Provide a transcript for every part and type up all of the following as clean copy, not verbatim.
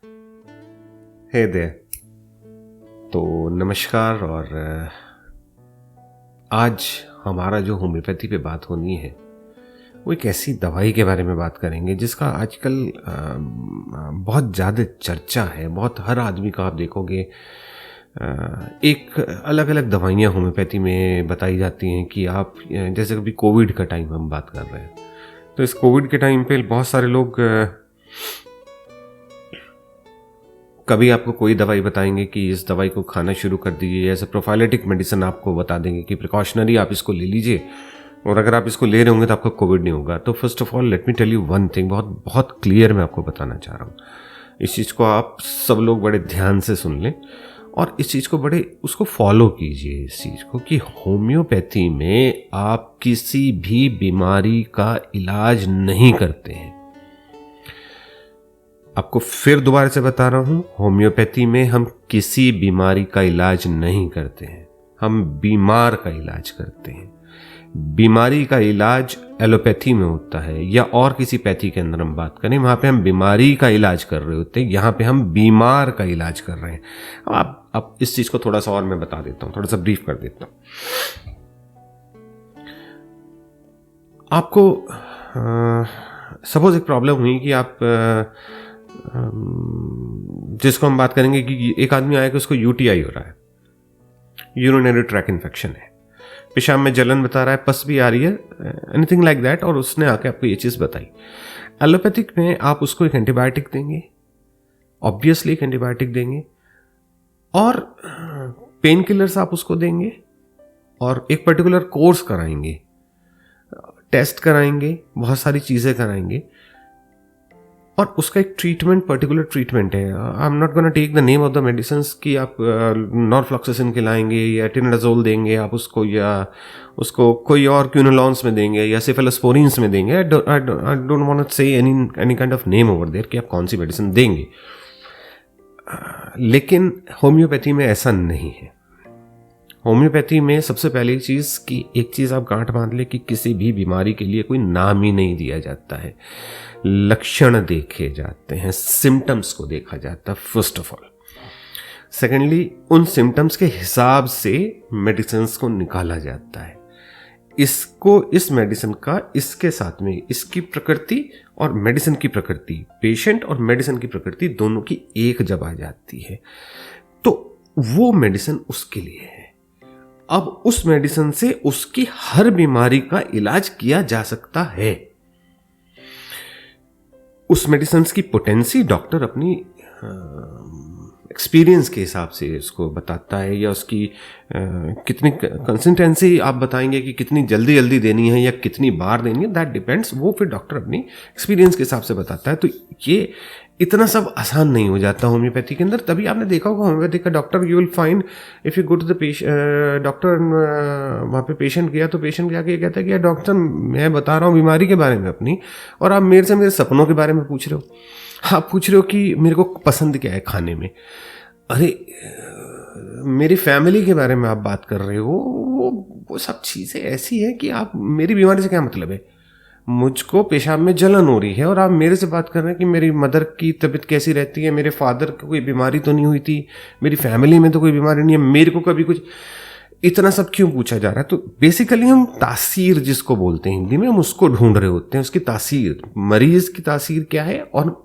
हे there. तो नमस्कार। और आज हमारा जो होम्योपैथी पे बात होनी है वो एक ऐसी दवाई के बारे में बात करेंगे जिसका आजकल बहुत ज़्यादा चर्चा है। बहुत हर आदमी का आप देखोगे एक अलग अलग दवाइयाँ होम्योपैथी में बताई जाती हैं कि आप जैसे कभी कोविड का टाइम हम बात कर रहे हैं, तो इस कोविड के टाइम पे बहुत सारे लोग कभी आपको कोई दवाई बताएंगे कि इस दवाई को खाना शुरू कर दीजिए, ऐसे प्रोफाइलेटिक मेडिसिन आपको बता देंगे कि प्रिकॉशनरी आप इसको ले लीजिए और अगर आप इसको ले रहे होंगे तो आपको कोविड नहीं होगा। तो first of all let me tell you one thing, बहुत बहुत क्लियर मैं आपको बताना चाह रहा हूँ। इस चीज़ को आप सब लोग बड़े ध्यान से सुन लें और इस चीज़ को उसको फॉलो कीजिए, इस चीज़ को कि होम्योपैथी में आप किसी भी बीमारी का इलाज नहीं करते हैं। आपको फिर दोबारा से बता रहा हूं, होम्योपैथी में हम किसी बीमारी का इलाज नहीं करते हैं, हम बीमार का इलाज करते हैं। बीमारी का इलाज एलोपैथी में होता है या और किसी पैथी के अंदर हम बात करें, वहां पे हम बीमारी का इलाज कर रहे होते हैं, यहां पे हम बीमार का इलाज कर रहे हैं। अब इस चीज को थोड़ा सा और मैं बता देता हूं, थोड़ा सा ब्रीफ कर देता हूं आपको। सपोज एक प्रॉब्लम हुई कि आप जिसको हम बात करेंगे कि एक आदमी आया कि उसको यूटीआई हो रहा है, यूरिनरी ट्रैक इन्फेक्शन है, पेशाब में जलन बता रहा है, पस भी आ रही है, एनीथिंग लाइक दैट, और उसने आके आपको ये चीज़ बताई। एलोपैथिक में आप उसको एक एंटीबायोटिक देंगे, ऑब्वियसली एक एंटीबायोटिक देंगे, और पेन किलर्स आप उसको देंगे और एक पर्टिकुलर कोर्स कराएंगे, टेस्ट कराएंगे, बहुत सारी चीज़ें कराएंगे और उसका एक ट्रीटमेंट, पर्टिकुलर ट्रीटमेंट है। I am not gonna take the name of the medicine कि आप नॉरफ्लॉक्सासिन खिलाएंगे या टिनाडाजोल देंगे आप उसको, या उसको कोई और क्यूनोलॉन्स में देंगे या सेफेलोस्पोरिन्स में देंगे। I don't want to say any kind of name over there कि आप कौन सी मेडिसिन देंगे, लेकिन होम्योपैथी में ऐसा नहीं है। होम्योपैथी में सबसे पहली चीज़ कि एक चीज़ आप गांठ बांध ले कि किसी भी बीमारी के लिए कोई नाम ही नहीं दिया जाता है, लक्षण देखे जाते हैं, सिम्टम्स को देखा जाता है फर्स्ट ऑफ ऑल। सेकेंडली उन सिम्टम्स के हिसाब से मेडिसिन को निकाला जाता है। इस मेडिसिन का इसके साथ में इसकी प्रकृति और मेडिसिन की प्रकृति, पेशेंट और मेडिसिन की प्रकृति दोनों की एक जब आ जाती है तो वो मेडिसिन उसके लिए है। अब उस मेडिसिन से उसकी हर बीमारी का इलाज किया जा सकता है। उस मेडिसिन की पोटेंसी डॉक्टर अपनी एक्सपीरियंस के हिसाब से उसको बताता है, या उसकी कितनी कंसिस्टेंसी आप बताएंगे कि कितनी जल्दी जल्दी देनी है या कितनी बार देनी है, दैट डिपेंड्स, वो फिर डॉक्टर अपनी एक्सपीरियंस के हिसाब से बताता है। तो ये इतना सब आसान नहीं हो जाता होम्योपैथी के अंदर। तभी आपने देखा होगा होम्योपैथी का doctor, you will find if you go to the doctor, वहाँ पे पेशेंट गया तो पेशेंट क्या कहता है कि यार डॉक्टर मैं बता रहा हूँ बीमारी के बारे में अपनी, और आप मेरे से मेरे सपनों के बारे में पूछ रहे हो। आप पूछ रहे हो कि मेरे को पसंद क्या है खाने में। अरे मेरी फैमिली के बारे में आप बात कर रहे हो, वो सब चीज़ें ऐसी है कि आप, मेरी बीमारी से क्या मतलब है, मुझको पेशाब में जलन हो रही है और आप मेरे से बात कर रहे हैं कि मेरी मदर की तबीयत कैसी रहती है, मेरे फादर को कोई बीमारी तो नहीं हुई थी, मेरी फैमिली में तो कोई बीमारी नहीं है, मेरे को कभी कुछ, इतना सब क्यों पूछा जा रहा है। तो बेसिकली हम तासीर जिसको बोलते हैं हिंदी में, हम उसको ढूंढ रहे होते हैं, उसकी तासीर, मरीज की तासीर क्या है और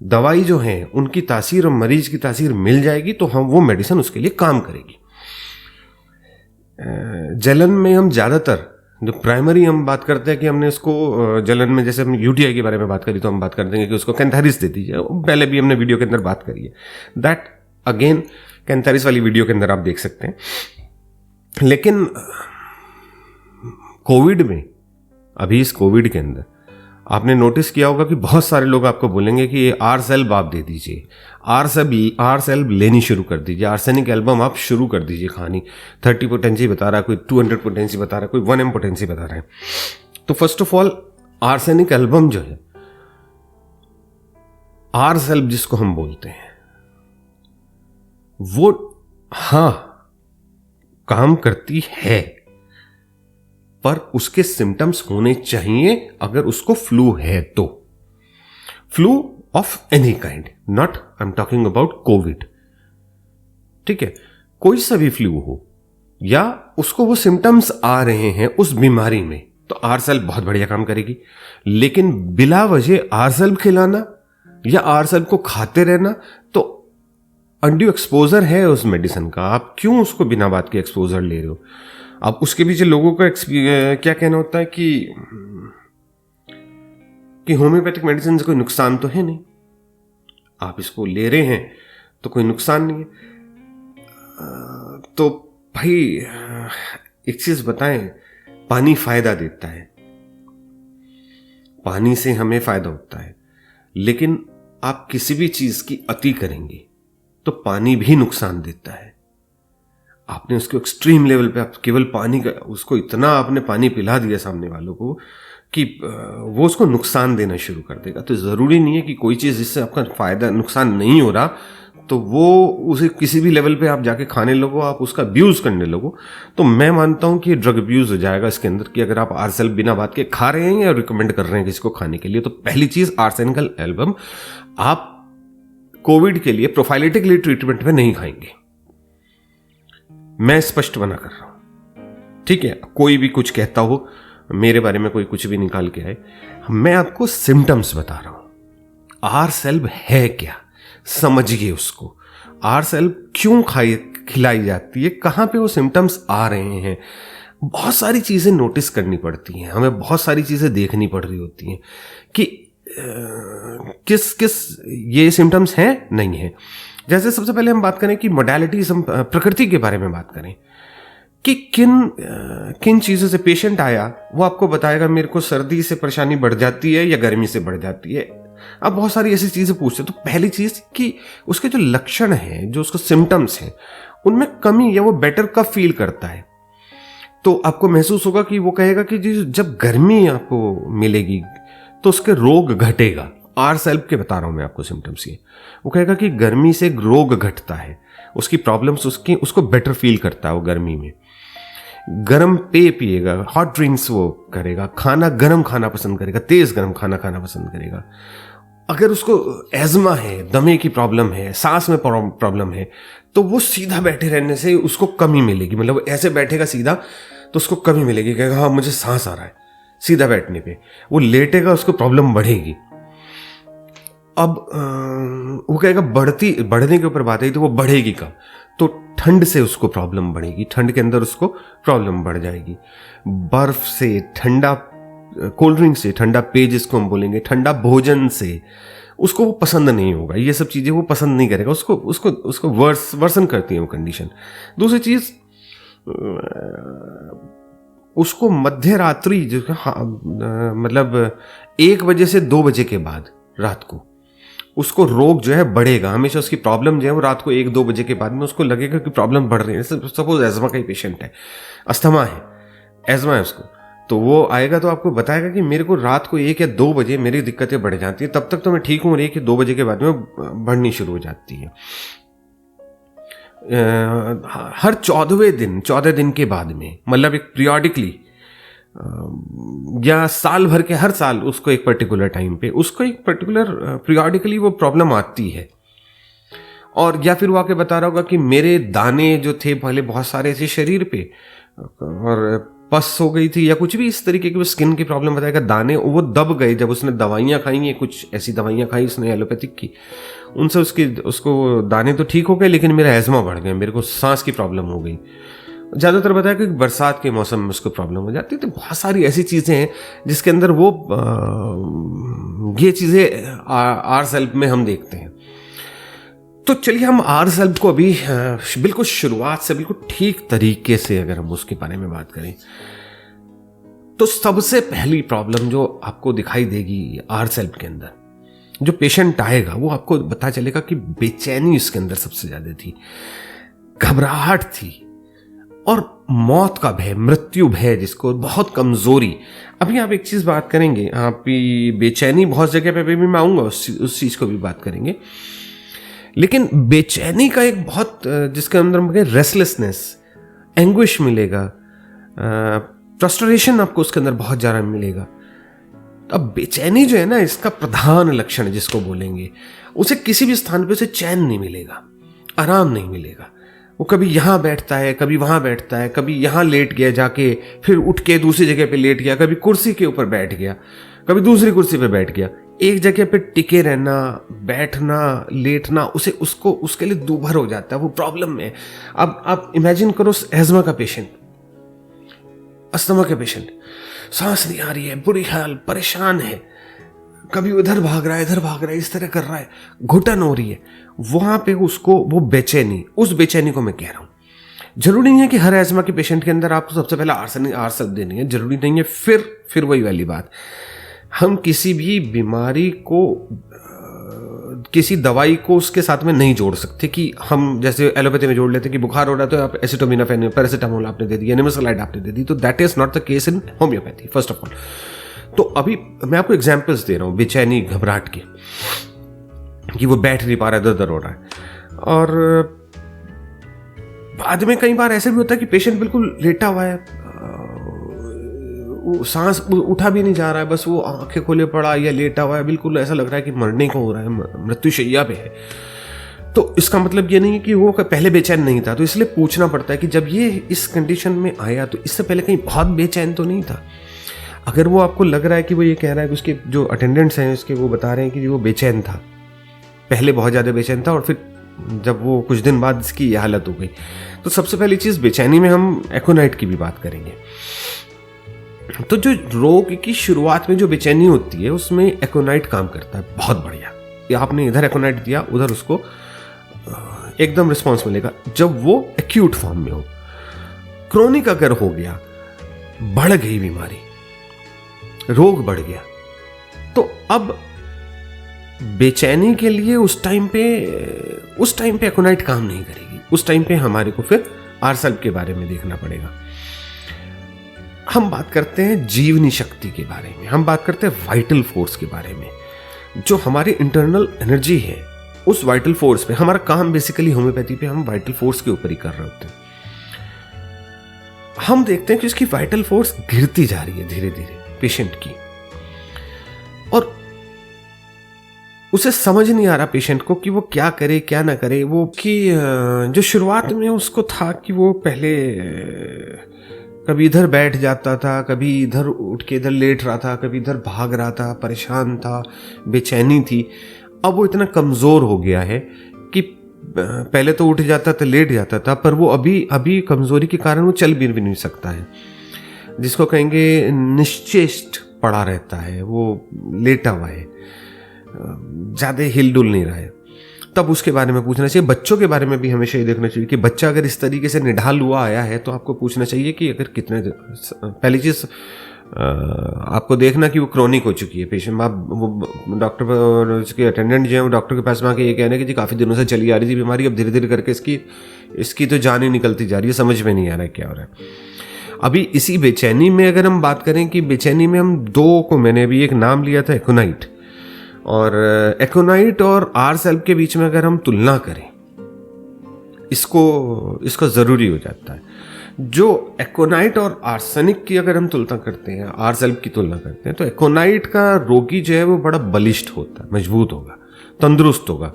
दवाई जो है उनकी तासीर और मरीज की तासीर मिल जाएगी तो हम वो मेडिसिन उसके लिए काम करेगी। जलन में हम ज़्यादातर जो प्राइमरी हम बात करते हैं कि हमने उसको जलन में, जैसे हम यूटीआई के बारे में बात करी तो हम बात कर देंगे कि उसको कैंथारिस दे दीजिए, पहले भी हमने वीडियो के अंदर बात करी है, दैट अगेन कैंथारिस वाली वीडियो के अंदर आप देख सकते हैं। लेकिन कोविड में, अभी इस कोविड के अंदर आपने नोटिस किया होगा कि बहुत सारे लोग आपको बोलेंगे कि आरसेल्ब आप दे दीजिए, आरसेल्ब लेनी शुरू कर दीजिए, आर्सेनिक एल्बम आप शुरू कर दीजिए खानी। 30 पोटेंसी बता रहा है कोई, 200 पोटेंसी बता रहा है कोई, 1M पोटेंसी बता रहा है। तो first of all arsenic album जो है, आरसेल्ब जिसको हम बोलते हैं, वो हाँ काम करती है, पर उसके सिम्टम्स होने चाहिए अगर उसको फ्लू है तो। Flew off any kind, not I am talking about Covid, ठीक है, कोई सा भी फ्लू हो या उसको वो सिम्टम्स आ रहे हैं उस बीमारी में, तो आरसेल्ब बहुत बढ़िया काम करेगी। लेकिन बिला वजह आरसेल्ब खिलाना या आरसेल्ब को खाते रहना तो अनड्यू एक्सपोजर है उस मेडिसिन का। आप क्यों उसको बिना बात के एक्सपोजर ले रहे हो? अब उसके पीछे लोगों का क्या कहना होता है कि होम्योपैथिक मेडिसिन से कोई नुकसान तो है नहीं, आप इसको ले रहे हैं तो कोई नुकसान नहीं है। तो भाई एक चीज बताएं, पानी फायदा देता है, पानी से हमें फायदा होता है, लेकिन आप किसी भी चीज की अति करेंगे तो पानी भी नुकसान देता है। आपने उसको एक्सट्रीम लेवल पे, आप केवल पानी का, उसको इतना आपने पानी पिला दिया सामने वालों को कि वो उसको नुकसान देना शुरू कर देगा। तो जरूरी नहीं है कि कोई चीज जिससे आपका फायदा नुकसान नहीं हो रहा तो वो उसे किसी भी लेवल पे आप जाके खाने लगो, आप उसका अब्यूज करने लगो। तो मैं मानता हूं कि ड्रग अब्यूज हो जाएगा इसके अंदर, कि अगर आप आरसेल्ब बिना बात के खा रहे हैं या रिकमेंड कर रहे हैं किसी को खाने के लिए, तो पहली चीज आर्सेनिकल एल्बम आप कोविड के लिए प्रोफाइलेटिकली ट्रीटमेंट में नहीं खाएंगे। मैं स्पष्ट बना कर रहा हूं, ठीक है। कोई भी कुछ कहता हो, मेरे बारे में कोई कुछ भी निकाल के आए, मैं आपको सिम्टम्स बता रहा हूं। आरसेल्ब है क्या, समझिए उसको। आरसेल्ब क्यों खिलाई जाती है, कहां पे वो सिम्टम्स आ रहे हैं। बहुत सारी चीजें नोटिस करनी पड़ती हैं, हमें बहुत सारी चीजें देखनी पड़ रही होती हैं कि किस किस ये सिम्टम्स हैं, नहीं है। जैसे सबसे पहले हम बात करें कि मोडालिटीज, हम प्रकृति के बारे में बात करें कि किन चीज़ों से पेशेंट आया, वो आपको बताएगा मेरे को सर्दी से परेशानी बढ़ जाती है या गर्मी से बढ़ जाती है। आप बहुत सारी ऐसी चीज़ें पूछते हैं। तो पहली चीज़ कि उसके जो लक्षण हैं, जो उसको सिम्टम्स हैं, उनमें कमी या वो बेटर कब फील करता है। तो आपको महसूस होगा कि वो कहेगा कि जब गर्मी आपको मिलेगी तो उसके रोग घटेगा। आरसेल्ब के बता रहा हूं मैं आपको सिम्टम्स ये। वो कहेगा कि गर्मी से रोग घटता है, उसकी प्रॉब्लम्स उसको बेटर फील करता है वो गर्मी में। गर्म पेय पिएगा, हॉट ड्रिंक्स वो करेगा, खाना गर्म खाना पसंद करेगा, तेज गर्म खाना खाना पसंद करेगा। अगर उसको एज़मा है, दमे की प्रॉब्लम है, सांस में प्रॉब्लम है, तो वो सीधा बैठे रहने से उसको कमी मिलेगी। मतलब ऐसे बैठेगा सीधा तो उसको कमी मिलेगी, कहेगा हाँ मुझे सांस आ रहा है। सीधा बैठने पे वो लेटेगा, उसको प्रॉब्लम बढ़ेगी। अब वो कहेगा बढ़ने के ऊपर बात है, तो वो बढ़ेगी कब, तो ठंड से उसको प्रॉब्लम बढ़ेगी, ठंड के अंदर उसको प्रॉब्लम बढ़ जाएगी। बर्फ से, ठंडा कोल्ड ड्रिंक से, ठंडा पेय जिसको हम बोलेंगे, ठंडा भोजन से उसको वो पसंद नहीं होगा। ये सब चीजें वो पसंद नहीं करेगा, उसको वर्सन करती है वो कंडीशन। दूसरी चीज, उसको मध्य रात्रि जो मतलब 1 बजे से 2 बजे के बाद रात को उसको रोग जो है बढ़ेगा। हमेशा उसकी प्रॉब्लम जो है वो रात को 1-2 बजे के बाद में उसको लगेगा कि प्रॉब्लम बढ़ रही है। सपोज एज़मा का ही पेशेंट है, अस्थमा है, एज़मा है उसको, तो वो आएगा तो आपको बताएगा कि मेरे को रात को 1 या 2 बजे मेरी दिक्कतें बढ़ जाती हैं, तब तक तो मैं ठीक हूँ, और 1 या 2 बजे के बाद में बढ़नी शुरू हो जाती है। हर 14 दिन के बाद में, मतलब एक पीरियडिकली या साल भर के हर साल उसको एक पर्टिकुलर टाइम पे, उसको एक पर्टिकुलर पीरियडिकली वो प्रॉब्लम आती है। और या फिर वो आके बता रहा होगा कि मेरे दाने जो थे पहले बहुत सारे ऐसे शरीर पे, और पस हो गई थी या कुछ भी इस तरीके की, वो स्किन की प्रॉब्लम बताएगा, दाने वो दब गए जब उसने दवाइयाँ खाई हैं, कुछ ऐसी दवाइयाँ खाई उसने एलोपैथिक की, उनसे उसको दाने तो ठीक हो गए, लेकिन मेरा एज़मा बढ़ गया, मेरे को सांस की प्रॉब्लम हो गई। ज़्यादातर बताया कि बरसात के मौसम में उसको प्रॉब्लम हो जाती है। तो बहुत सारी ऐसी चीज़ें हैं जिसके अंदर वो ये चीज़ें आरसेल्ब में हम देखते हैं। तो चलिए हम आरसेल्ब को अभी बिल्कुल शुरुआत से बिल्कुल ठीक तरीके से अगर हम उसके बारे में बात करें, तो सबसे पहली प्रॉब्लम जो आपको दिखाई देगी आरसेल्ब के अंदर, जो पेशेंट आएगा वो आपको पता चलेगा कि बेचैनी उसके अंदर सबसे ज्यादा थी, घबराहट थी, और मौत का भय, मृत्यु भय जिसको, बहुत कमजोरी। अभी आप एक चीज बात करेंगे, आप बेचैनी बहुत जगह पे भी मैं आऊंगा, उस चीज को भी बात करेंगे। लेकिन बेचैनी का एक बहुत, जिसके अंदर मुझे रेस्टलेसनेस, एंग्विश मिलेगा, फ्रस्ट्रेशन आपको उसके अंदर बहुत ज़्यादा मिलेगा। अब बेचैनी जो है ना, इसका प्रधान लक्षण जिसको बोलेंगे, उसे किसी भी स्थान पे उसे चैन नहीं मिलेगा, आराम नहीं मिलेगा। वो कभी यहाँ बैठता है, कभी वहाँ बैठता है, कभी यहाँ लेट गया जाके, फिर उठ के दूसरी जगह पे लेट गया, कभी कुर्सी के ऊपर बैठ गया, कभी दूसरी कुर्सी पे बैठ गया। एक जगह पे टिके रहना, बैठना, लेटना उसे उसको उसके लिए दूभर हो जाता है, वो प्रॉब्लम में है। अब आप इमेजिन करो, एज्मा का पेशेंट, अस्थमा के पेशेंट, सांस नहीं आ रही है, बुरी हाल, परेशान है, कभी उधर भाग रहा है, इधर भाग रहा है, इस तरह कर रहा है, घुटन हो रही है, वहां पे उसको वो बेचैनी, उस बेचैनी को मैं कह रहा हूं। जरूरी नहीं है कि हर एज्मा के पेशेंट के अंदर आपको सबसे पहले आर्सल देनी है, जरूरी नहीं है। फिर वही वाली बात, हम किसी भी बीमारी को, किसी दवाई को उसके साथ में नहीं जोड़ सकते कि हम जैसे एलोपैथी में जोड़ लेते कि बुखार हो रहा है तो आप एसिटोमिनोफेन, पैरासिटामोल आपने दे दिया, निमेसोलाइड आपने दे दी, तो that is not the case in homeopathy first of all. तो अभी मैं आपको एग्जांपल्स दे रहा हूँ बेचैनी, घबराहट के, कि वो बैठ नहीं पा रहा है, दर्द हो रहा है। और बाद में कई बार ऐसे भी होता है कि पेशेंट बिल्कुल लेटा हुआ है, सांस उठा भी नहीं जा रहा है, बस वो आंखें खोले पड़ा या लेटा हुआ है, बिल्कुल ऐसा लग रहा है कि मरने को हो रहा है, मृत्युशैया पे है। तो इसका मतलब ये नहीं है कि वो पहले बेचैन नहीं था। तो इसलिए पूछना पड़ता है कि जब ये इस कंडीशन में आया तो इससे पहले कहीं बहुत बेचैन तो नहीं था। अगर वो आपको लग रहा है कि वो ये कह रहा है कि उसके जो अटेंडेंट्स हैं उसके वो बता रहे हैं कि वो बेचैन था, पहले बहुत ज़्यादा बेचैन था और फिर जब वो कुछ दिन बाद इसकी ये हालत हो गई, तो सबसे पहली चीज़ बेचैनी में हम एकोनाइट की भी बात करेंगे। तो जो रोग की शुरुआत में जो बेचैनी होती है उसमें एकोनाइट काम करता है बहुत बढ़िया। या आपने इधर एकोनाइट दिया, उधर उसको एकदम रिस्पॉन्स मिलेगा। जब वो एक्यूट फॉर्म में हो, क्रोनिक अगर हो गया, बढ़ गई बीमारी, रोग बढ़ गया, तो अब बेचैनी के लिए उस टाइम पे एकोनाइट काम नहीं करेगी। उस टाइम पे हमारे को फिर आरसेल्प के बारे में देखना पड़ेगा। हम बात करते हैं जीवनी शक्ति के बारे में, हम बात करते हैं वाइटल फोर्स के बारे में, जो हमारी इंटरनल एनर्जी है, उस वाइटल फोर्स पे हमारा काम बेसिकली होम्योपैथी पे हम वाइटल फोर्स के ऊपर ही कर रहे होते हैं। हम देखते हैं कि उसकी वाइटल फोर्स गिरती जा रही है धीरे धीरे पेशेंट की, और उसे समझ नहीं आ रहा पेशेंट को कि वो क्या करे क्या ना करे। वो कि जो शुरुआत में उसको था कि वो पहले कभी इधर बैठ जाता था, कभी इधर उठ के इधर लेट रहा था, कभी इधर भाग रहा था, परेशान था, बेचैनी थी। अब वो इतना कमज़ोर हो गया है कि पहले तो उठ जाता था, लेट जाता था, पर वो अभी कमज़ोरी के कारण वो चल भी नहीं सकता है, जिसको कहेंगे निश्चेष्ट पड़ा रहता है, वो लेटा हुआ है, ज़्यादा हिल डुल नहीं रहा है। तब उसके बारे में पूछना चाहिए। बच्चों के बारे में भी हमेशा ये देखना चाहिए कि बच्चा अगर इस तरीके से निढाल हुआ आया है तो आपको पूछना चाहिए कि अगर कितने, पहली चीज़ आपको देखना कि वो क्रोनिक हो चुकी है पेशेंट। आप वो डॉक्टर और उसके अटेंडेंट जो है वो डॉक्टर के पास में आके ये कहने कि जी काफ़ी दिनों से चली आ रही थी बीमारी, अब धीरे धीरे करके इसकी तो जान ही निकलती जा रही है, समझ में नहीं आ रहा है क्या हो रहा है। अभी इसी बेचैनी में अगर हम बात करें कि बेचैनी में हम दो को, मैंने अभी एक नाम लिया था एकोनाइट, और एकोनाइट और आरसेल्प के बीच में अगर हम तुलना करें, इसको ज़रूरी हो जाता है। जो एकोनाइट और आर्सेनिक की अगर हम तुलना करते हैं, आरसेल्प की तुलना करते हैं, तो एकोनाइट का रोगी जो है वो बड़ा बलिष्ठ होता है, मजबूत होगा, तंदुरुस्त होगा।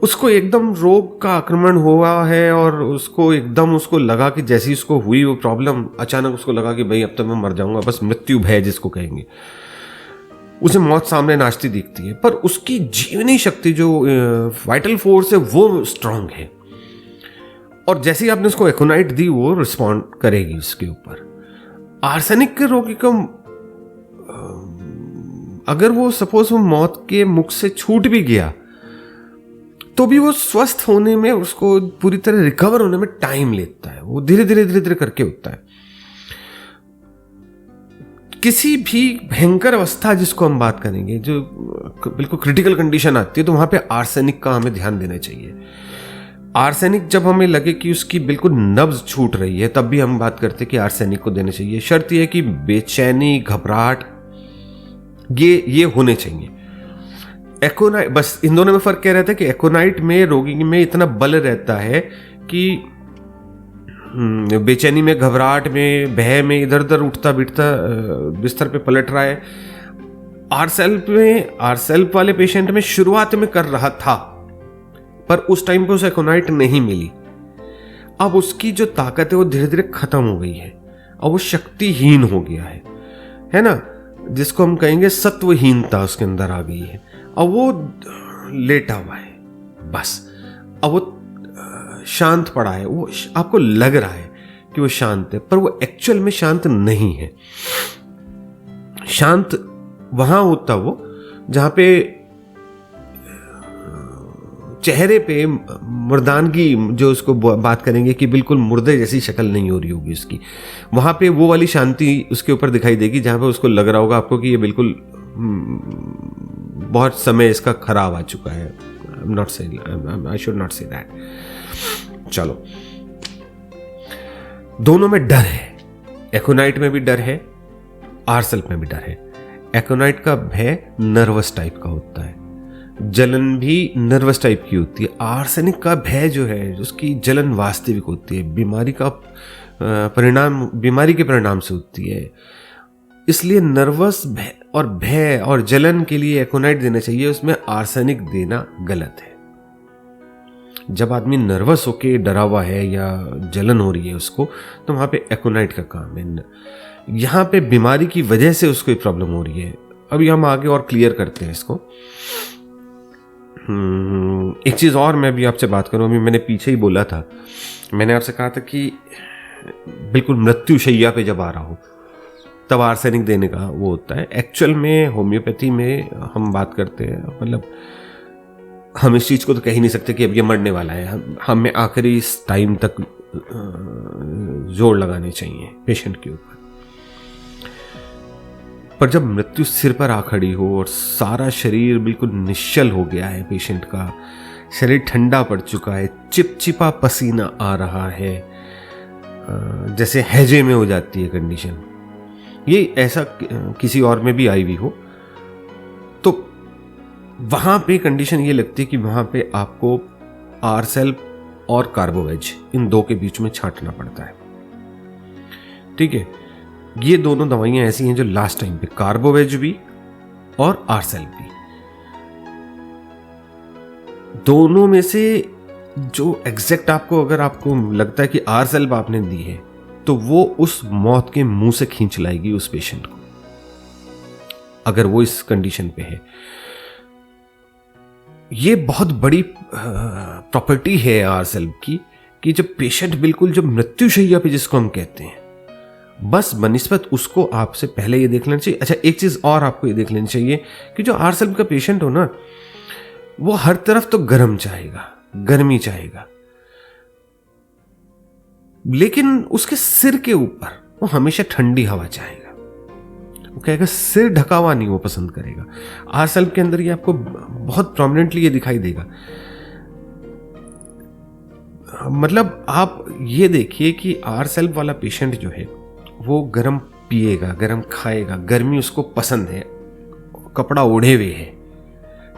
उसको एकदम रोग का आक्रमण हुआ है और उसको लगा कि जैसी उसको हुई वो प्रॉब्लम, अचानक उसको लगा कि भाई अब तो मैं मर जाऊंगा, बस मृत्यु भय जिसको कहेंगे, उसे मौत सामने नाचती दिखती है, पर उसकी जीवनी शक्ति जो वाइटल फोर्स है वो स्ट्रांग है, और जैसे ही आपने उसको एकोनाइट दी वो रिस्पॉन्ड करेगी उसके ऊपर। आर्सेनिक के रोगी को अगर वो सपोज वो मौत के मुख से छूट भी गया तो भी वो स्वस्थ होने में, उसको पूरी तरह रिकवर होने में टाइम लेता है, वो धीरे धीरे करके होता है। किसी भी भयंकर अवस्था जिसको हम बात करेंगे, जो बिल्कुल क्रिटिकल कंडीशन आती है, तो वहां पे आर्सेनिक का हमें ध्यान देना चाहिए। आर्सेनिक जब हमें लगे कि उसकी बिल्कुल नब्ज छूट रही है, तब भी हम बात करते हैं कि आर्सेनिक को देना चाहिए। शर्त यह है कि बेचैनी, घबराहट ये होने चाहिए। एकोनाइट, बस इन दोनों में फर्क क्या रहता है कि एकोनाइट में रोगी में इतना बल रहता है कि बेचैनी में, घबराहट में, भय में इधर उधर उठता बिठता बिस्तर पे पलट रहा है, आरसेल्प वाले पेशेंट में शुरुआत में कर रहा था, पर उस टाइम पे उसे एकोनाइट नहीं मिली। अब उसकी जो ताकत है वो धीरे धीरे खत्म हो गई है, अब वो शक्तिहीन हो गया है ना, जिसको हम कहेंगे सत्वहीनता उसके अंदर आ गई है। अब वो लेटा हुआ है बस, अब वो शांत पड़ा है, वो आपको लग रहा है कि वो शांत है, पर वो एक्चुअल में शांत नहीं है। शांत वहां होता वो जहां पे चेहरे पे मुर्दानगी, जो उसको बात करेंगे कि बिल्कुल मुर्दे जैसी शक्ल नहीं हो रही होगी उसकी, वहां पे वो वाली शांति उसके ऊपर दिखाई देगी, जहां पे उसको लग रहा होगा आपको कि ये बिल्कुल बहुत समय इसका खराब आ चुका है। I should not say that. चलो, दोनों में डर है, एकोनाइट में भी डर है, आरसेल्प में भी डर है। एकोनाइट का भय नर्वस टाइप का होता है, जलन भी नर्वस टाइप की होती है। आर्सेनिक का भय जो है, उसकी जलन वास्तविक होती है, बीमारी का परिणाम, बीमारी के परिणाम से होती है। इसलिए नर्वस भय और जलन के लिए एकोनाइट देना चाहिए, उसमें आर्सेनिक देना गलत है। जब आदमी नर्वस होके डरा हुआ है या जलन हो रही है उसको, तो वहां पे एकोनाइट का काम है। यहां पे बीमारी की वजह से उसको प्रॉब्लम हो रही है। अभी हम आगे और क्लियर करते हैं इसको। एक चीज और मैं भी आपसे बात करूं, अभी मैंने पीछे ही बोला था, मैंने आपसे कहा था कि बिल्कुल मृत्यु शैया पे जब आ रहा हो तब आर्सेनिक देने का वो होता है। एक्चुअल में होम्योपैथी में हम बात करते हैं, मतलब हम इस चीज को तो कह ही नहीं सकते कि अब ये मरने वाला है, हमें आखिरी इस टाइम तक जोर लगाने चाहिए पेशेंट के ऊपर। पर जब मृत्यु सिर पर आ खड़ी हो और सारा शरीर बिल्कुल निश्चल हो गया है, पेशेंट का शरीर ठंडा पड़ चुका है, चिपचिपा पसीना आ रहा है, जैसे हैजे में हो जाती है कंडीशन, ये ऐसा किसी और में भी आई हुई हो, तो वहां पे कंडीशन ये लगती है कि वहां पे आपको आरसेल्प और कार्बोवेज, इन दो के बीच में छांटना पड़ता है। ठीक है, ये दोनों दवाइयां ऐसी हैं जो लास्ट टाइम पे, कार्बोवेज भी और आरसेल्प भी, दोनों में से जो एग्जैक्ट आपको, अगर आपको लगता है कि आरसेल्प आपने दी है, तो वो उस मौत के मुंह से खींच लाएगी उस पेशेंट को, अगर वो इस कंडीशन पे है। ये बहुत बड़ी प्रॉपर्टी है आरसेल्प की, कि जब पेशेंट बिल्कुल, जब मृत्युशैया पे जिसको हम कहते हैं, बस बनिस्बत उसको आपसे पहले ये देख लेना चाहिए। अच्छा, एक चीज और आपको ये देख लेनी चाहिए कि जो आरसेल्प का पेशेंट हो ना, वो हर तरफ तो गर्म चाहेगा, गर्मी चाहेगा, लेकिन उसके सिर के ऊपर वो हमेशा ठंडी हवा चाहेगा। वो कहेगा सिर ढका हुआ नहीं वो पसंद करेगा। आरसेल्प के अंदर ये आपको बहुत प्रोमिनेंटली ये दिखाई देगा। मतलब आप ये देखिए कि आरसेल्प वाला पेशेंट जो है वो गर्म पिएगा, गर्म खाएगा, गर्मी उसको पसंद है, कपड़ा ओढ़े हुए है,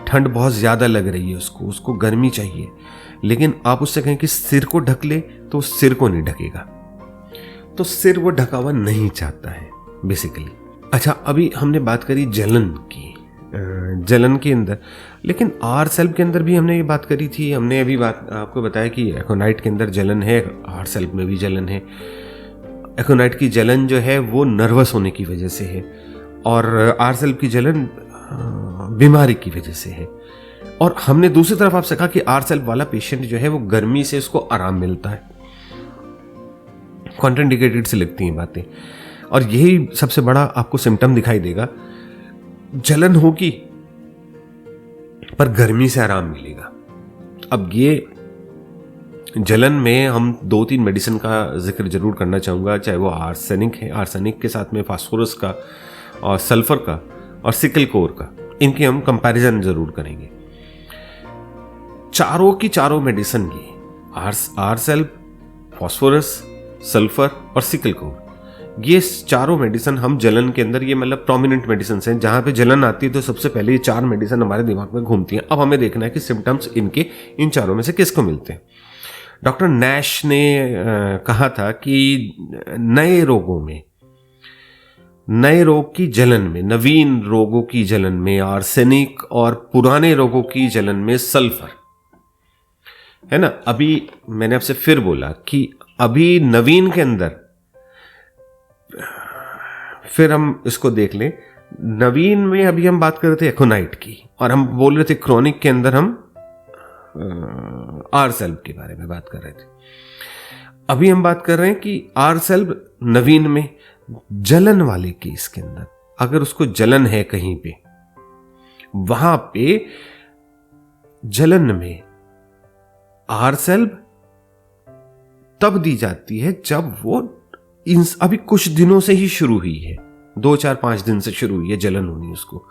ठंड बहुत ज्यादा लग रही है उसको गर्मी चाहिए, लेकिन आप उससे कहें कि सिर को ढक ले तो सिर को नहीं ढकेगा, तो सिर वो ढका हुआ नहीं चाहता है बेसिकली। अच्छा, अभी हमने बात करी जलन की, जलन के अंदर, लेकिन आरसेल्प के अंदर भी हमने ये बात करी थी, हमने अभी बात आपको बताया कि एकोनाइट के अंदर जलन है, आरसेल्प में भी जलन है। एकोनाइट की जलन जो है वो नर्वस होने की वजह से है, और आरसेल्प की जलन बीमारी की वजह से है। और हमने दूसरी तरफ आपसे कहा कि आरसेल्प वाला पेशेंट जो है वो गर्मी से उसको आराम मिलता है, कॉन्ट्राइंडिकेटेड से लगती हैं बातें, और यही सबसे बड़ा आपको सिम्टम दिखाई देगा। जलन होगी पर गर्मी से आराम मिलेगा। अब ये जलन में हम 2-3 मेडिसिन का जिक्र जरूर करना चाहूंगा, चाहे वो आर्सेनिक है, आर्सेनिक के साथ में फास्फोरस का और सल्फर का और सिकल कोर का, इनकी हम कंपैरिजन जरूर करेंगे। चारों की चारों मेडिसिन की, आरसेल्प, फास्फोरस, सल्फर और सिकल कोर, ये चारों मेडिसिन हम जलन के अंदर, ये मतलब प्रोमिनेंट मेडिसिन हैं, जहां पे जलन आती है तो सबसे पहले ये 4 मेडिसिन हमारे दिमाग में घूमती हैं। अब हमें देखना है कि सिम्टम्स इनके इन चारों में से किसको मिलते हैं। डॉक्टर नैश ने कहा था कि नए रोगों में नए रोग की जलन में, नवीन रोगों की जलन में आर्सेनिक और पुराने रोगों की जलन में सल्फर, है ना। अभी मैंने आपसे फिर बोला कि अभी नवीन के अंदर, फिर हम इसको देख लें, नवीन में अभी हम बात कर रहे थे एकोनाइट की, और हम बोल रहे थे क्रोनिक के अंदर हम आरसेल्ब के बारे में बात कर रहे थे। अभी हम बात कर रहे हैं कि आरसेल्ब नवीन में जलन वाले केस के अंदर, अगर उसको जलन है कहीं पे, वहां पे जलन में आरसेल्ब तब दी जाती है जब वो अभी कुछ दिनों से ही शुरू हुई है, 2 4 5 दिन से शुरू हुई है जलन होनी उसको,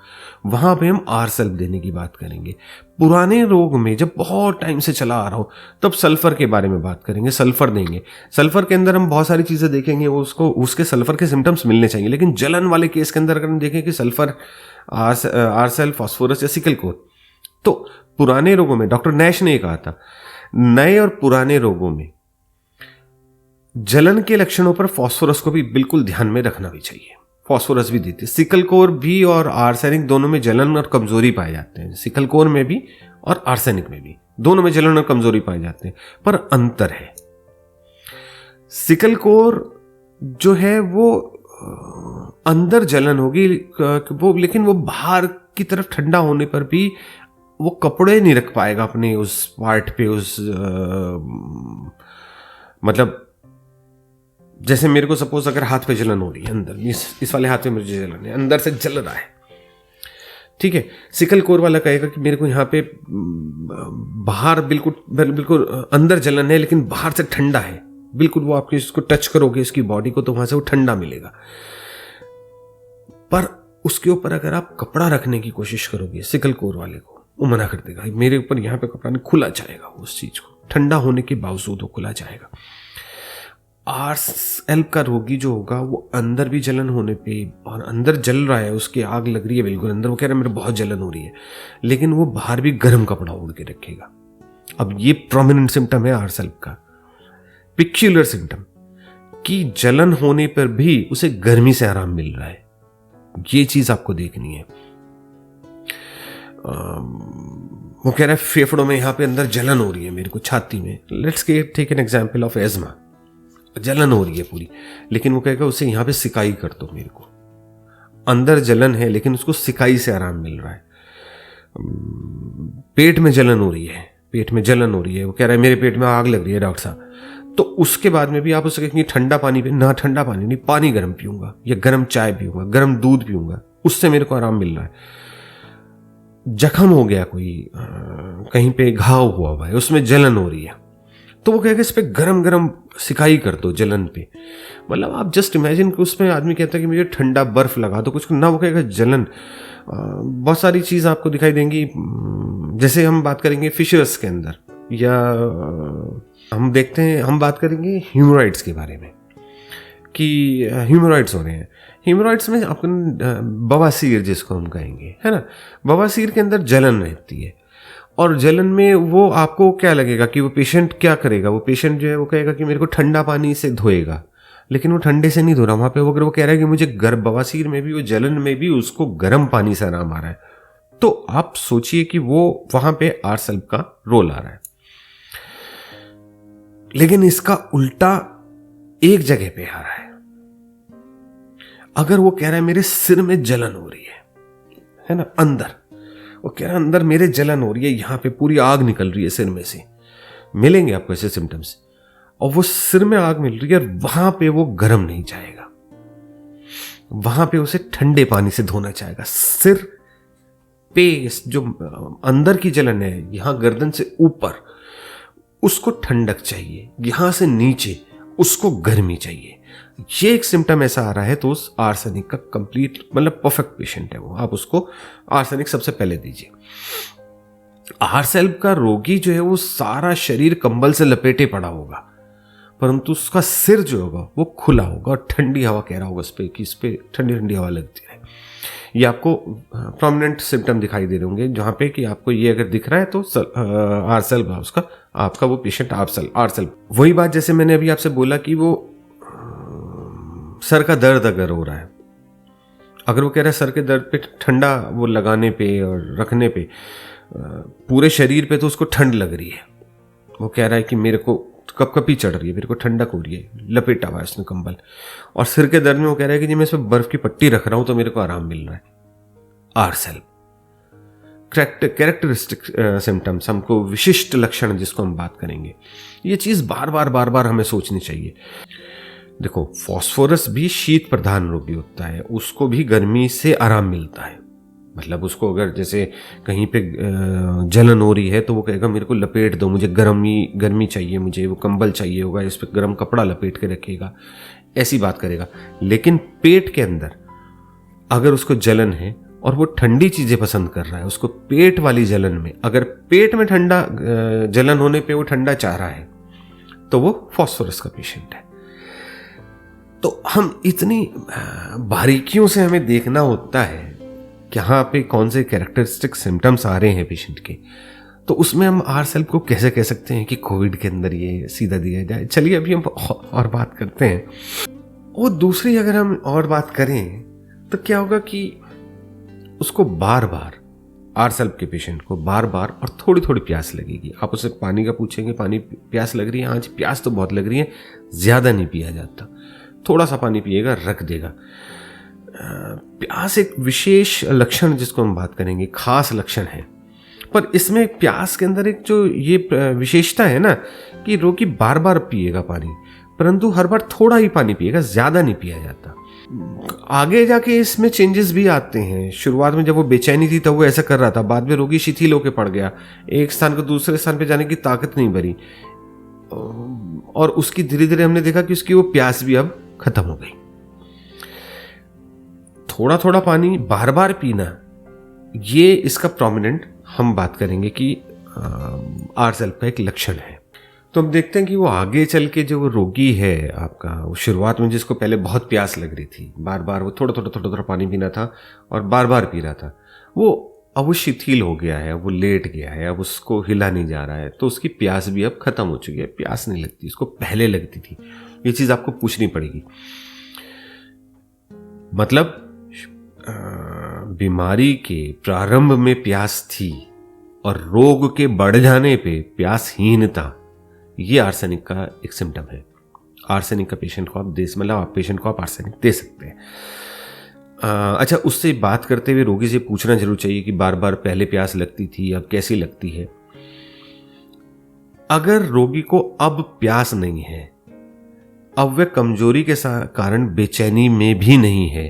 वहां पे हम आरसेल्ब देने की बात करेंगे। पुराने रोग में जब बहुत टाइम से चला आ रहा हो तब सल्फर के बारे में बात करेंगे, सल्फर देंगे। सल्फर के अंदर हम बहुत सारी चीजें देखेंगे, वो उसको उसके सल्फर के सिम्टम्स मिलने चाहिए। लेकिन जलन वाले केस के अंदर अगर हम देखें कि सल्फर, आरसेल्ब, फास्फोरस या सिकल कोर, तो पुराने रोगों में डॉक्टर नैश ने कहा था, नए और पुराने रोगों में जलन के लक्षणों पर फास्फोरस को भी बिल्कुल ध्यान में रखना भी चाहिए। फास्फोरस भी देती है। सिकल कोर भी और आर्सेनिक दोनों में जलन और कमजोरी पाए जाते हैं, सिकल कोर में भी और आर्सेनिक में भी, दोनों में जलन और कमजोरी पाए जाते हैं, पर अंतर है। सिकल कोर जो है वो अंदर जलन होगी वो, लेकिन वो बाहर की तरफ ठंडा होने पर भी वो कपड़े नहीं रख पाएगा अपने उस पार्ट पे, उस मतलब जैसे मेरे को सपोज अगर हाथ पे जलन हो रही है, अंदर इस वाले हाथ पे मुझे जलन है, अंदर से जल रहा है, ठीक है। सिकल कोर वाला कहेगा कि मेरे को यहाँ पे बाहर बिल्कुल अंदर जलन है लेकिन बाहर से ठंडा है, बिल्कुल वो आपके इसको टच करोगे इसकी बॉडी को तो वहां से वो ठंडा मिलेगा। पर उसके ऊपर अगर आप कपड़ा रखने की कोशिश करोगे सिकल कोर वाले को, वो मना कर देगा, मेरे ऊपर यहाँ पे कपड़ा नहीं, खुला जाएगा वो, उस चीज को ठंडा होने के बावजूद वो खुला जाएगा। आरसेल्ब का रोगी जो होगा वो अंदर भी जलन होने पे, और अंदर जल रहा है, उसकी आग लग रही है बिल्कुल अंदर, वो कह रहा है मेरे बहुत जलन हो रही है, लेकिन वो बाहर भी गर्म कपड़ा ओढ़ के रखेगा। अब ये प्रोमिनेंट सिम्टम है आरसेल्ब का, पिक्यूलर सिम्टम, कि जलन होने पर भी उसे गर्मी से आराम मिल रहा है। ये चीज आपको देखनी है। वो कह रहा है फेफड़ों में यहाँ पे अंदर जलन हो रही है मेरे को, छाती में, let's take an example of asthma, जलन हो रही है पूरी, लेकिन वो कहेगा उसे यहाँ पे सिकाई कर दो, मेरे को अंदर जलन है लेकिन उसको सिकाई से आराम मिल रहा है। पेट में जलन हो रही है, पेट में जलन हो रही है, वो कह रहा है मेरे पेट में आग लग रही है डॉक्टर साहब, तो उसके बाद में भी आप उसे कहेंगे ठंडा पानी पे, ना ठंडा पानी नहीं, पानी गर्म पीऊंगा या गर्म चाय पीऊंगा, गर्म दूध पीऊंगा, उससे मेरे को आराम मिल रहा है। जख्म हो गया कोई, कहीं पे घाव हुआ है, उसमें जलन हो रही है, तो वो कहेगा इस पे गरम गरम सिकाई कर दो जलन पे। मतलब आप जस्ट इमेजिन कि उसमें आदमी कहता है कि मुझे ठंडा बर्फ लगा दो, कुछ ना, वो कहेगा जलन। बहुत सारी चीज़ आपको दिखाई देंगी, जैसे हम बात करेंगे फिशर्स के अंदर, या हम देखते हैं, हम बात करेंगे ह्यूमरॉइड्स के बारे में कि ह्यूमरॉइड्स हो रहे हैं। ह्यूमरॉइड्स में आपको बवासीर जिसको हम कहेंगे, है ना, बवासीर के अंदर जलन रहती है, और जलन में वो आपको क्या लगेगा कि वो पेशेंट क्या करेगा, वो पेशेंट जो है वो कहेगा कि मेरे को ठंडा पानी से धोएगा, लेकिन वो ठंडे से नहीं धो रहा वहाँ पे, वो कह रहा है कि मुझे बवासीर में भी, वो जलन में भी उसको गर्म पानी से आराम आ रहा है। तो आप सोचिए कि वो वहां पे आरसेल्ब का रोल आ रहा है। लेकिन इसका उल्टा एक जगह पे आ रहा है। अगर वो कह रहा है मेरे सिर में जलन हो रही है ना, अंदर वो कह रहा है अंदर मेरे जलन हो रही है, यहां पे पूरी आग निकल रही है सिर में से, मिलेंगे आपको ऐसे सिम्टम्स, और वो सिर में आग मिल रही है, और वहां पे वो गर्म नहीं जाएगा, वहां पे उसे ठंडे पानी से धोना चाहेगा। सिर पे जो अंदर की जलन है, यहां गर्दन से ऊपर, उसको ठंडक चाहिए, यहां से नीचे उसको गर्मी चाहिए। ये एक सिम्टम ऐसा आ रहा है तो उस आर्सेनिक का कंप्लीट, मतलब परफेक्ट पेशेंट है वो, आप उसको आर्सेनिक सबसे पहले दीजिए। आरसेल्ब का रोगी जो है वो सारा शरीर कंबल से लपेटे पड़ा होगा, परंतु उसका सिर जो होगा वो खुला होगा और ठंडी हवा कह रहा होगा उस पर कि इस पर ठंडी ठंडी हवा लगती है। ये आपको प्रोमिनेंट सिम्टम दिखाई दे रहे होंगे, जहां पे कि आपको ये अगर दिख रहा है तो आरसेल्ब है उसका, आपका वो पेशेंट आरसेल्ब। वही बात जैसे मैंने अभी आपसे बोला कि वो सर का दर्द अगर हो रहा है, अगर वो कह रहा है सर के दर्द पे ठंडा वो लगाने पे और रखने पे, पूरे शरीर पे तो उसको ठंड लग रही है, वो कह रहा है कि मेरे को कपकपी चढ़ रही है, मेरे को ठंडक हो रही है, लपेटा हुआ है उसने कंबल। और सिर के दर्द में वो कह रहा है कि जी मैं इस पर बर्फ की पट्टी रख रहा हूं तो मेरे को आराम मिल रहा है। आरसेल्फ कैरेक्टरिस्टिक सिम्टम्स, हमको विशिष्ट लक्षण जिसको हम बात करेंगे, ये चीज बार बार हमें सोचनी चाहिए। देखो, फास्फोरस भी शीत प्रधान रोगी होता है, उसको भी गर्मी से आराम मिलता है। मतलब उसको अगर जैसे कहीं पे जलन हो रही है तो वो कहेगा मेरे को लपेट दो, मुझे गर्मी चाहिए, मुझे वो कंबल चाहिए होगा, इस पर गर्म कपड़ा लपेट के रखेगा, ऐसी बात करेगा। लेकिन पेट के अंदर अगर उसको जलन है और वो ठंडी चीजें पसंद कर रहा है, उसको पेट वाली जलन में, अगर पेट में ठंडा जलन होने पे वो ठंडा चाह रहा है, तो वो फास्फोरस का पेशेंट है। तो हम इतनी बारीकियों से हमें देखना होता है कि यहाँ पे कौन से कैरेक्टरिस्टिक सिम्टम्स आ रहे हैं पेशेंट के, तो उसमें हम आरसेल्फ को कैसे कह सकते हैं कि कोविड के अंदर ये सीधा दिया जाए। चलिए अभी हम और बात करते हैं। वो दूसरी अगर हम और बात करें तो क्या होगा कि उसको बार बार, आरसेल्फ के पेशेंट को बार बार और थोड़ी थोड़ी प्यास लगेगी। आप उससे पानी का पूछेंगे, पानी प्यास लग रही है, आज प्यास तो बहुत लग रही है, ज्यादा नहीं पिया जाता, थोड़ा सा पानी पिएगा, रख देगा। प्यास एक विशेष लक्षण जिसको हम बात करेंगे, खास लक्षण है। पर इसमें प्यास के अंदर एक जो ये विशेषता है ना कि रोगी बार बार पिएगा पानी, परंतु हर बार थोड़ा ही पानी पिएगा, ज्यादा नहीं पिया जाता। आगे जाके इसमें चेंजेस भी आते हैं। शुरुआत में जब वो बेचैनी थी तब वो ऐसा कर रहा था, बाद में रोगी शिथिल होकर पड़ गया, एक स्थान को दूसरे स्थान पे जाने की ताकत नहीं भरी, और उसकी धीरे धीरे हमने देखा कि उसकी वो प्यास भी अब खत्म हो गई। थोड़ा थोड़ा पानी बार बार पीना, ये इसका प्रोमिनेंट हम बात करेंगे कि आरसेल्फ का एक लक्षण है। तो हम देखते हैं कि वो आगे चल के जो रोगी है आपका, वो शुरुआत में जिसको पहले बहुत प्यास लग रही थी, बार बार वो थोड़ा थोड़ा पानी पीना था और बार बार पी रहा था, वो अब वो शिथिल हो गया है, अब वो लेट गया है, अब उसको हिला नहीं जा रहा है, तो उसकी प्यास भी अब खत्म हो चुकी है, प्यास नहीं लगती, उसको पहले लगती थी। ये चीज आपको पूछनी पड़ेगी। मतलब बीमारी के प्रारंभ में प्यास थी और रोग के बढ़ जाने पे प्यासहीनता, ये आर्सेनिक का एक सिम्टम है। आर्सेनिक का पेशेंट को आप पेशेंट को आप आर्सेनिक दे सकते हैं। अच्छा, उससे बात करते हुए रोगी से पूछना जरूर चाहिए कि बार बार पहले प्यास लगती थी, अब कैसी लगती है। अगर रोगी को अब प्यास नहीं है, अब वह कमजोरी के कारण बेचैनी में भी नहीं है,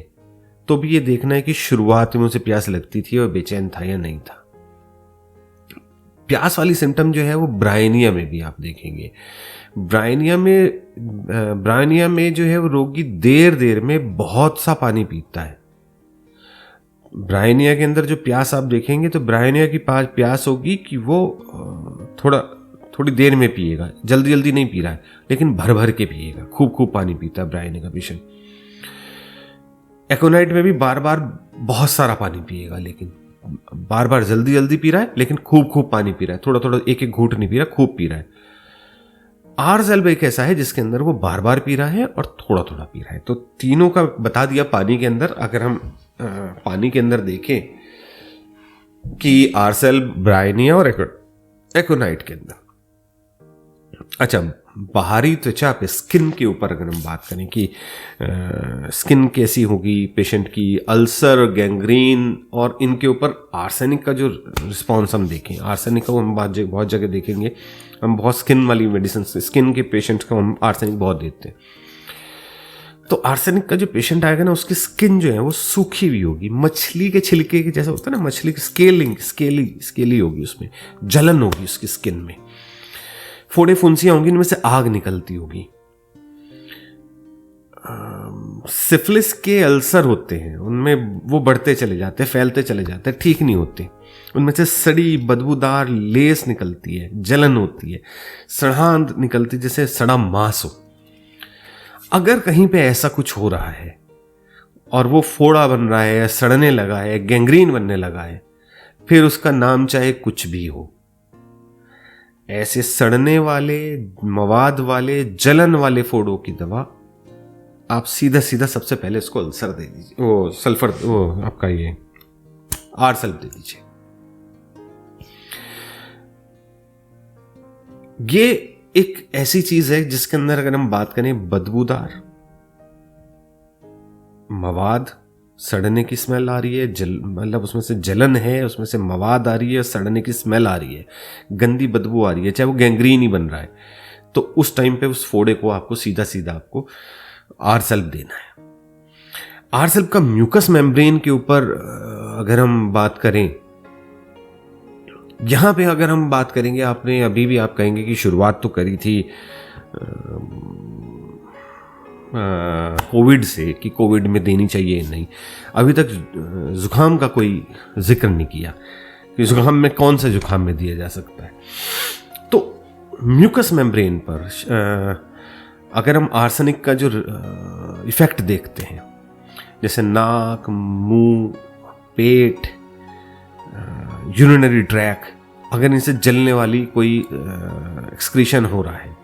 तो भी ये देखना है कि शुरुआत में उसे प्यास लगती थी और बेचैन था या नहीं था। प्यास वाली सिम्टम जो है वो ब्रायनिया में भी आप देखेंगे। ब्रायनिया में जो है वो रोगी देर में बहुत सा पानी पीता है। ब्रायनिया के अंदर जो प्यास आप देखेंगे तो ब्रायनिया की प्यास होगी कि वो थोड़ी देर में पिएगा, जल्दी नहीं पी रहा है, लेकिन भर भर के पिएगा, खूब पानी पीता है ब्रायनिया का पेशेंट। एकोनाइट में भी बार बार बहुत सारा पानी पिएगा, लेकिन बार बार जल्दी पी रहा है, लेकिन खूब पानी पी रहा है, थोड़ा एक घूंट नहीं पी रहा, खूब पी रहा है। आरसेल्फ एक ऐसा है जिसके अंदर वो बार बार पी रहा है और थोड़ा पी रहा है। तो तीनों का बता दिया पानी के अंदर। अगर हम पानी के अंदर देखें कि आरसेल्फ, ब्रायनिया और एकोनाइट के अंदर, अच्छा, बाहरी त्वचा पे, स्किन के ऊपर अगर हम बात करें कि स्किन कैसी होगी पेशेंट की, अल्सर, गैंग्रीन, और इनके ऊपर आर्सेनिक का जो रिस्पॉन्स हम देखें, आर्सेनिक का हम बहुत जगह देखेंगे, हम बहुत स्किन वाली मेडिसिन, स्किन के पेशेंट्स को हम आर्सेनिक बहुत देते हैं। तो आर्सेनिक का जो पेशेंट आएगा ना, उसकी स्किन जो है वो सूखी हुई होगी, मछली के छिलके के जैसा होता है ना, मछली की स्केली होगी, उसमें जलन होगी उसकी स्किन में, फोड़े फुंसियां होंगी, इनमें से आग निकलती होगी। सिफिलिस के अल्सर होते हैं, उनमें वो बढ़ते चले जाते हैं, फैलते चले जाते हैं, ठीक नहीं होते, उनमें से सड़ी बदबूदार लेस निकलती है, जलन होती है, सड़ांध निकलती, जैसे सड़ा मांस हो। अगर कहीं पे ऐसा कुछ हो रहा है और वो फोड़ा बन रहा है, सड़ने लगा है, गैंग्रीन बनने लगा है, फिर उसका नाम चाहे कुछ भी हो, ऐसे सड़ने वाले, मवाद वाले, जलन वाले फोड़ों की दवा आप सीधा सीधा सबसे पहले उसको अल्सर दे दीजिए, वो सल्फर, वो आपका ये आर सल्फ दे दीजिए। ये एक ऐसी चीज है जिसके अंदर अगर हम बात करें, बदबूदार मवाद, सड़ने की स्मेल आ रही है, मतलब उसमें से जलन है, उसमें से मवाद आ रही है, सड़ने की स्मेल आ रही है, गंदी बदबू आ रही है, चाहे वो गैंग्रीन ही बन रहा है, तो उस टाइम पे उस फोड़े को आपको सीधा सीधा आपको आर सल्फ देना है। आर सल्फ का म्यूकस मेम्ब्रेन के ऊपर अगर हम बात करें, यहां पे अगर हम बात करेंगे, आपने अभी भी आप कहेंगे कि शुरुआत तो करी थी कोविड से कि कोविड में देनी चाहिए, नहीं, अभी तक जुकाम का कोई जिक्र नहीं किया कि जुकाम में कौन सा जुकाम में दिया जा सकता है। तो म्यूकस मेम्ब्रेन पर अगर हम आर्सेनिक का जो इफेक्ट देखते हैं, जैसे नाक, मुंह, पेट, यूरिनरी ट्रैक, अगर इनसे जलने वाली कोई एक्सक्रीशन हो रहा है,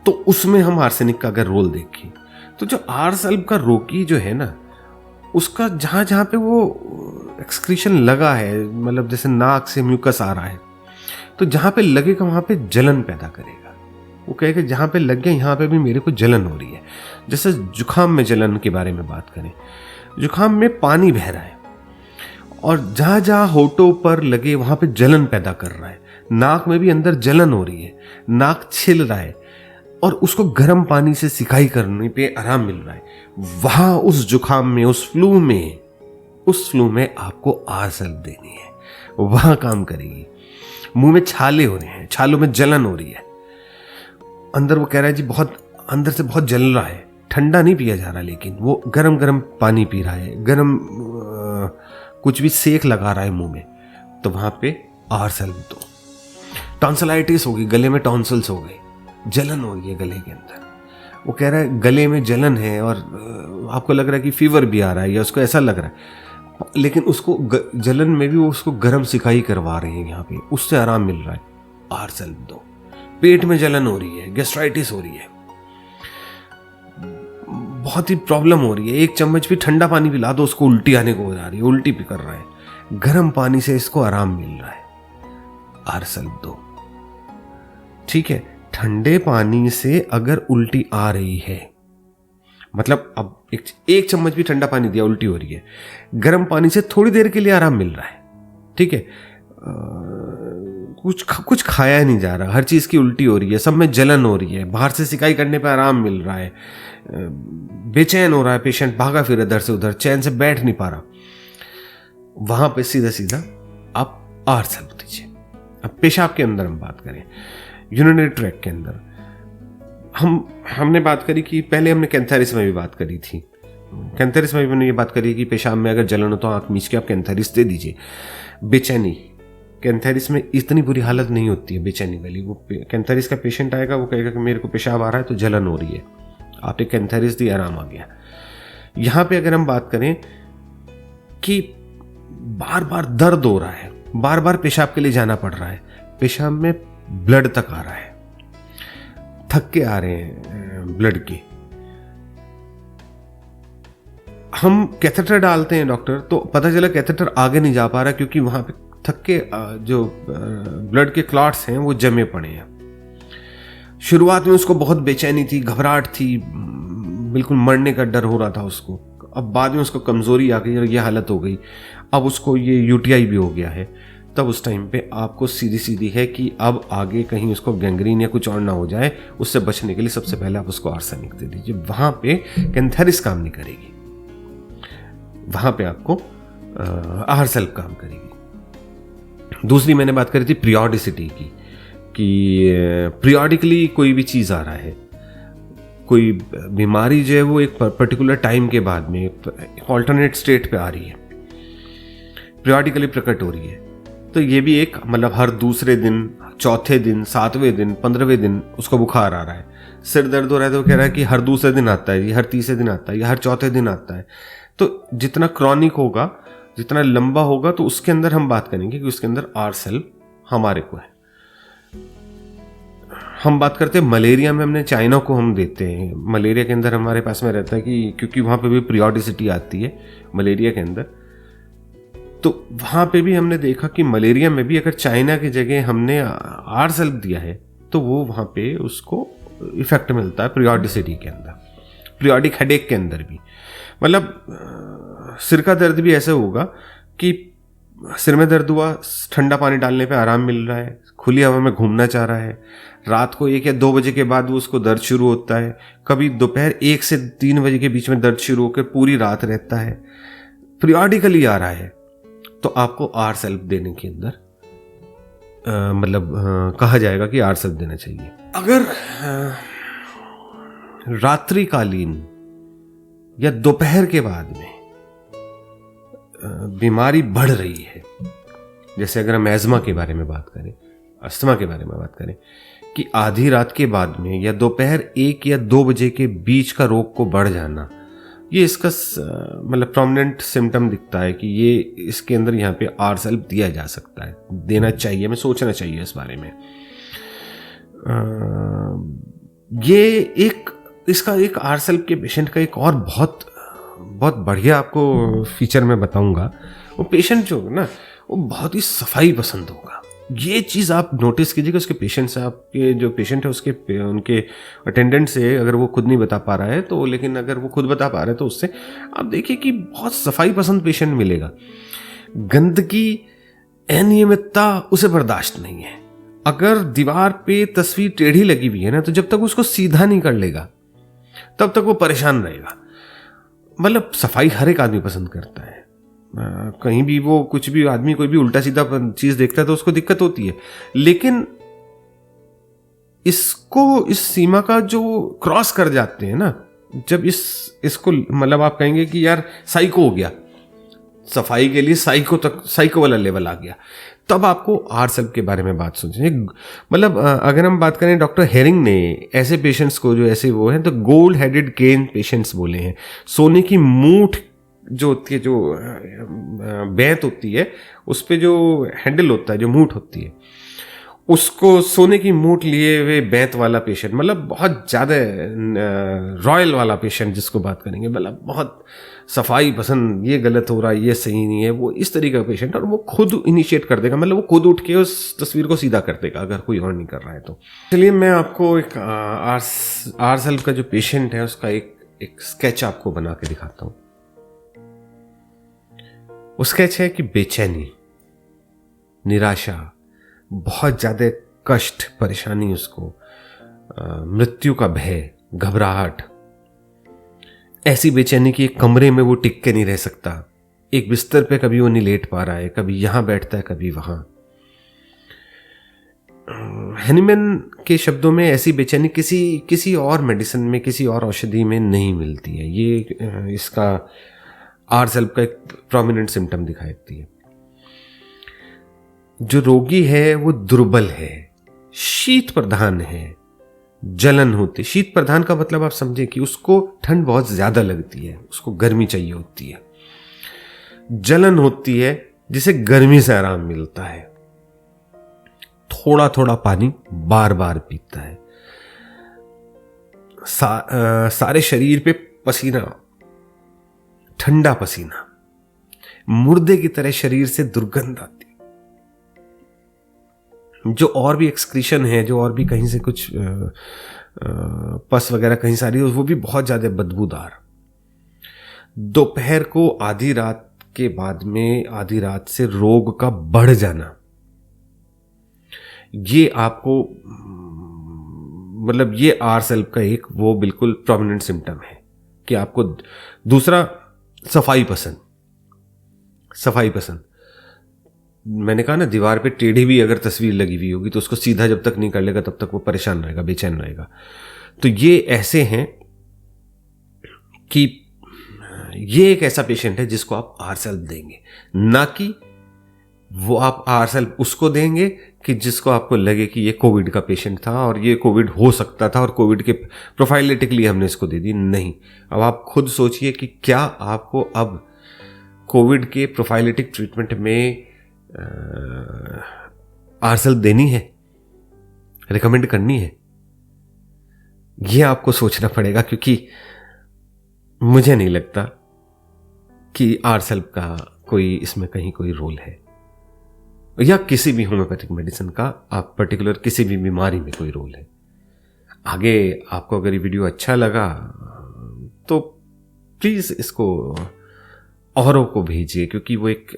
तो उसमें हम आर्सेनिक का अगर रोल देखें, तो जो आर सल्फ का रोकी जो है ना, उसका जहां जहां पे वो एक्सक्रीशन लगा है, मतलब जैसे नाक से म्यूकस आ रहा है, तो जहां पे लगेगा वहां पे जलन पैदा करेगा। वो कहेगा जहां पे लग गया यहां पे भी मेरे को जलन हो रही है। जैसे जुकाम में जलन के बारे में बात करें, जुकाम में पानी बह रहा है और जहां जहां होठों पर लगे वहां पे जलन पैदा कर रहा है, नाक में भी अंदर जलन हो रही है, नाक छिल रहा है और उसको गर्म पानी से सिकाई करने पे आराम मिल रहा है, वहां उस जुकाम में, उस फ्लू में आपको आर सल्फ देनी है, वहां काम करेगी। मुंह में छाले हो रहे हैं, छालों में जलन हो रही है, अंदर वो कह रहा है जी बहुत अंदर से बहुत जल रहा है, ठंडा नहीं पिया जा रहा, लेकिन वो गरम गरम पानी पी रहा है, गरम कुछ भी सेक लगा रहा है मुंह में, तो वहां पे आर सल्फ दो। टॉन्सिलाइटिस होगी, गले में टॉन्सिल्स हो गए, जलन हो रही है गले के अंदर, वो कह रहा है गले में जलन है और आपको लग रहा है कि फीवर भी आ रहा है या उसको ऐसा लग रहा है, लेकिन उसको जलन में भी वो उसको गर्म सिकाई करवा रहे हैं यहाँ पे, उससे आराम मिल रहा है, आर सल्फ दो। पेट में जलन हो रही है, गैस्ट्राइटिस हो रही है, बहुत ही प्रॉब्लम हो रही है, एक चम्मच भी ठंडा पानी पिला दो उसको, उल्टी आने को हो जा रही है, उल्टी भी कर रहा है, गर्म पानी से इसको आराम मिल रहा है, आर सल्फ दो। ठीक है, ठंडे पानी से अगर उल्टी आ रही है, मतलब अब एक चम्मच भी ठंडा पानी दिया, उल्टी हो रही है, गर्म पानी से थोड़ी देर के लिए आराम मिल रहा है, ठीक है, कुछ खाया नहीं जा रहा, हर चीज की उल्टी हो रही है, सब में जलन हो रही है, बाहर से सिकाई करने पर आराम मिल रहा है, बेचैन हो रहा है पेशेंट, भागा फिर इधर से उधर, चैन से बैठ नहीं पा रहा, वहां पे सीधा सीधा आप आर सल्फ दीजिए। अब पेशाब के अंदर हम बात करें, यूरिनरी ट्रैक के अंदर हमने बात करी कि पहले हमने कैंथेरिस में भी बात करी थी, कैंथेरिस में भी हमने ये बात करी कि पेशाब में अगर जलन हो तो आंख मीच के आप कैंथेरिस दे दीजिए। बेचैनी, कैंथेरिस में इतनी बुरी हालत नहीं होती है बेचैनी वाली, वो कैंथेरिस का पेशेंट आएगा, वो कहेगा कि मेरे को पेशाब आ रहा है तो जलन हो रही है, आपने कैंथेरिस दी, आराम आ गया। यहां पे अगर हम बात करें कि बार बार दर्द हो रहा है, बार बार पेशाब के लिए जाना पड़ रहा है, पेशाब में ब्लड तक आ रहा है, थक्के आ रहे हैं ब्लड के, हम कैथेटर डालते हैं डॉक्टर, तो पता चला कैथेटर आगे नहीं जा पा रहा क्योंकि वहां पे थक्के जो ब्लड के क्लॉट्स हैं वो जमे पड़े हैं। शुरुआत में उसको बहुत बेचैनी थी, घबराहट थी, बिल्कुल मरने का डर हो रहा था उसको, अब बाद में उसको कमजोरी आ गई और ये हालत हो गई, अब उसको ये यूटीआई भी हो गया है, तब उस टाइम पे आपको सीधी सीधी है कि अब आगे कहीं उसको गैंग्रीन या कुछ और ना हो जाए, उससे बचने के लिए सबसे पहले आप उसको आर्सेनिक दे दीजिए। वहां पे कैंथेरिस काम नहीं करेगी, वहां पे आपको आर सल्फ काम करेगी। दूसरी मैंने बात करी थी पीरियोडिसिटी की, कि पीरियोडिकली कोई भी चीज आ रहा है, कोई बीमारी जो है वो एक पर्टिकुलर टाइम के बाद में ऑल्टरनेट स्टेट पे आ रही है, पीरियोडिकली प्रकट हो रही है, तो ये भी एक मतलब हर दूसरे दिन, चौथे दिन, 7वें दिन, 15वें दिन उसको बुखार आ रहा है, सिर दर्द हो रहा है तो कह रहा है कि हर दूसरे दिन आता है, ये हर तीसरे दिन आता है, ये हर चौथे दिन आता है। तो जितना क्रॉनिक होगा, जितना लंबा होगा, तो उसके अंदर हम बात करेंगे कि उसके अंदर आर सल्फ हमारे को है। हम बात करते हैं मलेरिया में, हमने चाइना को हम देते हैं। मलेरिया के अंदर हमारे पास में रहता है कि क्योंकि वहाँ पे भी पीरियोडिसिटी आती है मलेरिया के अंदर, तो वहाँ पे भी हमने देखा कि मलेरिया में भी अगर चाइना की जगह हमने आर सल्फ दिया है तो वो वहाँ पे उसको इफेक्ट मिलता है पीरियोडिसिटी के अंदर, पीरियोडिक हेडेक के अंदर भी। मतलब सिर का दर्द भी ऐसा होगा कि सिर में दर्द हुआ, ठंडा पानी डालने पे आराम मिल रहा है, खुली हवा में घूमना चाह रहा है, रात को 1 या 2 बजे के बाद वो उसको दर्द शुरू होता है, कभी दोपहर 1 से 3 बजे के बीच में दर्द शुरू होकर पूरी रात रहता है, पीरियोडिकली आ रहा है, तो आपको आर सेल्फ देने के अंदर कहा जाएगा कि आर सेल्फ देना चाहिए। अगर रात्रिकालीन या दोपहर के बाद में बीमारी बढ़ रही है, जैसे अगर हम एज़मा के बारे में बात करें, अस्थमा के बारे में बात करें, कि आधी रात के बाद में या दोपहर 1 या 2 बजे के बीच का रोग को बढ़ जाना, ये इसका प्रोमिनेंट सिम्टम दिखता है कि ये इसके अंदर यहाँ पे आर सेल्फ दिया जा सकता है, देना चाहिए, हमें सोचना चाहिए इस बारे में। ये इसका एक आर सेल्फ के पेशेंट का एक और बहुत बहुत बढ़िया आपको फीचर मैं बताऊंगा। वो पेशेंट जो है ना, वो बहुत ही सफाई पसंद होगा। ये चीज़ आप नोटिस कीजिएगा उसके पेशेंट से, आपके जो पेशेंट है उसके उनके अटेंडेंट से, अगर वो खुद नहीं बता पा रहा है तो, लेकिन अगर वो खुद बता पा रहा है तो उससे आप देखिए कि बहुत सफाई पसंद पेशेंट मिलेगा। गंदगी, अनियमितता उसे बर्दाश्त नहीं है। अगर दीवार पे तस्वीर टेढ़ी लगी हुई है ना, तो जब तक उसको सीधा नहीं कर लेगा तब तक वो परेशान रहेगा। मतलब सफाई हर एक आदमी पसंद करता है। कहीं भी वो कुछ भी आदमी कोई भी उल्टा सीधा चीज देखता है तो उसको दिक्कत होती है, लेकिन इस सीमा का जो क्रॉस कर जाते हैं ना, जब इसको आप कहेंगे कि यार साइको हो गया, सफाई के लिए साइको वाला लेवल आ गया, तब आपको आर सेल्फ के बारे में बात सोचनी। अगर हम बात करें, डॉक्टर हेरिंग ने ऐसे पेशेंट्स को जो ऐसे वो हैं तो गोल्ड हेडेड केन पेशेंट्स बोले हैं। सोने की मूठ जो होती है, जो बैंत होती है, उस पे जो हैंडल होता है, जो मूठ होती है, उसको सोने की मूठ लिए हुए बैंत वाला पेशेंट, बहुत ज़्यादा रॉयल वाला पेशेंट जिसको बात करेंगे, बहुत सफाई पसंद, ये गलत हो रहा है, ये सही नहीं है, वो इस तरीके का पेशेंट, और वो खुद इनिशिएट कर देगा, वो खुद उठ के उस तस्वीर को सीधा कर देगा अगर कोई और नहीं कर रहा है तो। चलिए मैं आपको एक आर सेल्फ का जो पेशेंट है उसका एक स्केच आपको बना के दिखाता हूँ। वो स्केच है कि बेचैनी, निराशा, बहुत ज़्यादा कष्ट, परेशानी उसको, मृत्यु का भय, घबराहट, ऐसी बेचैनी कि एक कमरे में वो टिक के नहीं रह सकता, एक बिस्तर पे कभी वो नहीं लेट पा रहा है, कभी यहां बैठता है कभी वहां। हैनीमैन के शब्दों में ऐसी बेचैनी किसी और मेडिसिन में, किसी और औषधि में नहीं मिलती है। ये इसका आर सेल्फ का एक प्रोमिनेंट सिम्टम दिखाती है। जो रोगी है वो दुर्बल है, शीत प्रधान है, जलन होती। शीत प्रधान का मतलब आप समझे कि उसको ठंड बहुत ज्यादा लगती है, उसको गर्मी चाहिए होती है। जलन होती है जिसे गर्मी से आराम मिलता है। थोड़ा थोड़ा पानी बार बार पीता है। सारे शरीर पे पसीना, ठंडा पसीना, मुर्दे की तरह शरीर से दुर्गंध आती। जो और भी एक्सक्रीशन है, जो और भी कहीं से कुछ पस वगैरह कहीं सारी, वो भी बहुत ज्यादा बदबूदार। दोपहर को आधी रात के बाद में, आधी रात से रोग का बढ़ जाना, ये आपको ये आर सेल्फ का एक वो बिल्कुल प्रोमिनेंट सिम्टम है कि आपको। दूसरा, सफाई पसंद। मैंने कहा ना, दीवार पे टेढ़ी भी अगर तस्वीर लगी हुई होगी तो उसको सीधा जब तक नहीं कर लेगा तब तक वो परेशान रहेगा, बेचैन रहेगा। तो ये ऐसे हैं कि ये एक ऐसा पेशेंट है जिसको आप आर सेल्फ देंगे, ना कि वो आप आर सेल्फ उसको देंगे कि जिसको आपको लगे कि ये कोविड का पेशेंट था और ये कोविड हो सकता था और कोविड के प्रोफाइलेटिकली हमने इसको दे दी। नहीं, अब आप खुद सोचिए कि क्या आपको अब कोविड के प्रोफाइलेटिक ट्रीटमेंट में आर सेल्फ देनी है, रिकमेंड करनी है? ये आपको सोचना पड़ेगा, क्योंकि मुझे नहीं लगता कि आरसेल्प का कोई इसमें कहीं कोई रोल है, या किसी भी होम्योपैथिक मेडिसिन का आप पर्टिकुलर किसी भी बीमारी में कोई रोल है। आगे आपको अगर ये वीडियो अच्छा लगा तो प्लीज़ इसको औरों को भेजिए, क्योंकि वो एक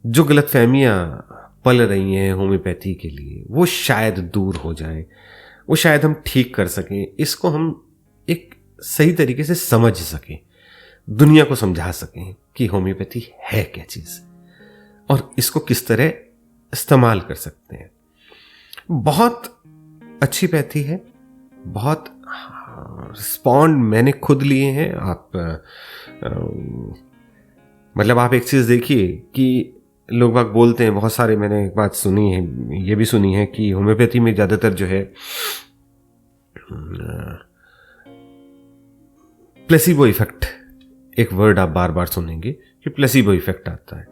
जो गलतफहमियां पल रही हैं होम्योपैथी के लिए वो शायद दूर हो जाए, वो शायद हम ठीक कर सकें, इसको हम एक सही तरीके से समझ सकें, दुनिया को समझा सकें कि होम्योपैथी है क्या चीज़ और इसको किस तरह इस्तेमाल कर सकते हैं। बहुत अच्छी पैथी है, बहुत रिस्पॉन्ड मैंने खुद लिए हैं। आप मतलब आप एक चीज़ देखिए कि लोग बाग बोलते हैं, बहुत सारे मैंने एक बात सुनी है, ये भी सुनी है कि होम्योपैथी में ज़्यादातर जो है प्लेसिबो इफेक्ट, एक वर्ड आप बार बार सुनेंगे कि प्लेसिबो इफेक्ट आता है।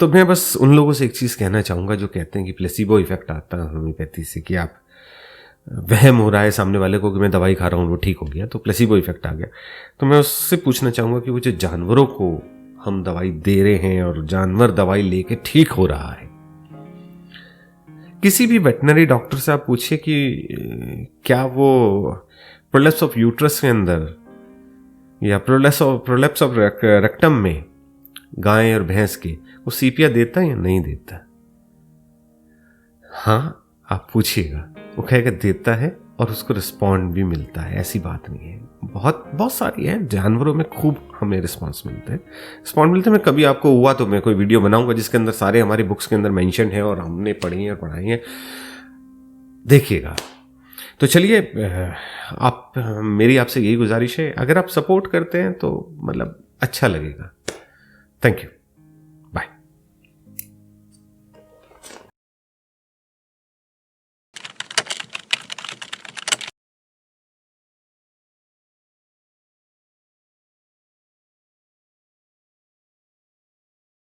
तो मैं बस उन लोगों से एक चीज़ कहना चाहूँगा जो कहते हैं कि प्लेसिबो इफेक्ट आता है होम्योपैथी से, कि आप वहम हो रहा है सामने वाले को कि मैं दवाई खा रहा हूँ वो ठीक हो गया, तो प्लेसिबो इफेक्ट आ गया। तो मैं उससे पूछना चाहूँगा कि वो जो जानवरों को हम दवाई दे रहे हैं और जानवर दवाई लेके ठीक हो रहा है, किसी भी वेटनरी डॉक्टर से आप पूछिए कि क्या वो प्रोलेप्स ऑफ यूट्रस के अंदर या प्रोलेप्स ऑफ रेक्टम में गाय और भैंस के वो सीपिया देता है या नहीं देता। हाँ, आप पूछिएगा, वो कहेगा देता है और उसको रिस्पॉन्ड भी मिलता है। ऐसी बात नहीं है, बहुत सारी है जानवरों में खूब हमें रिस्पॉन्स मिलते हैं। मैं कभी आपको हुआ तो मैं कोई वीडियो बनाऊंगा जिसके अंदर सारे हमारी बुक्स के अंदर मेंशन है और हमने पढ़ी है और पढ़ाई है, देखिएगा। तो चलिए, आप मेरी आपसे यही गुजारिश है, अगर आप सपोर्ट करते हैं तो मतलब अच्छा लगेगा। Thank you.